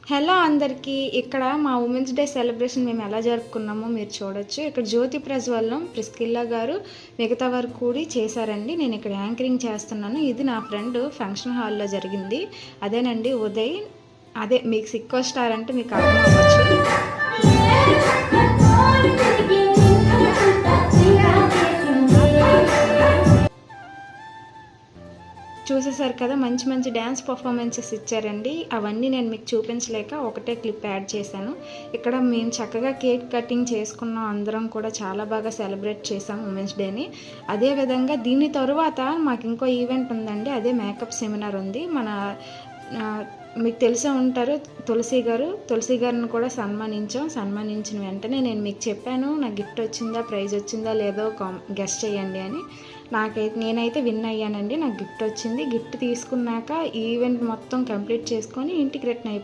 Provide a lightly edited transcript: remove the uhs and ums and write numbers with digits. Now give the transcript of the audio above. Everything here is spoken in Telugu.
హలో అందరికీ. ఇక్కడ మా ఉమెన్స్ డే సెలబ్రేషన్ మేము ఎలా జరుపుకున్నామో మీరు చూడొచ్చు. ఇక్కడ జ్యోతి ప్రజ్వలనం ప్రిస్కిల్లా గారు మిగతా వారు కూడి చేశారండి. నేను ఇక్కడ యాంకరింగ్ చేస్తున్నాను. ఇది నా ఫ్రెండ్ ఫంక్షన్ హాల్లో జరిగింది. అదేనండి ఉదయ్. అదే మీకు సిక్కో స్టార్ అంటే మీకు అర్థం అవ్వచ్చు. చూసేసారు కదా, మంచి మంచి డ్యాన్స్ పర్ఫార్మెన్సెస్ ఇచ్చారండి. అవన్నీ నేను మీకు చూపించలేక ఒకటే క్లిప్ యాడ్ చేశాను. ఇక్కడ మేము చక్కగా కేక్ కటింగ్ చేసుకున్నాం. అందరం కూడా చాలా బాగా సెలబ్రేట్ చేసాం ఉమెన్స్ డేని. అదేవిధంగా దీని తరువాత మాకు ఇంకో ఈవెంట్ ఉందండి. అదే మేకప్ సెమినార్ ఉంది. మీకు తెలిసే ఉంటారు తులసి గారిని కూడా సన్మానించిన వెంటనే నేను మీకు చెప్పాను నా గిఫ్ట్ వచ్చిందా, ప్రైజ్ వచ్చిందా లేదో గెస్ చేయండి అని. నేనైతే విన్ అయ్యానండి. నాకు గిఫ్ట్ వచ్చింది. గిఫ్ట్ తీసుకున్నాక ఈవెంట్ మొత్తం కంప్లీట్ చేసుకొని ఇంటికి రిటర్న్ అయిపోయాను.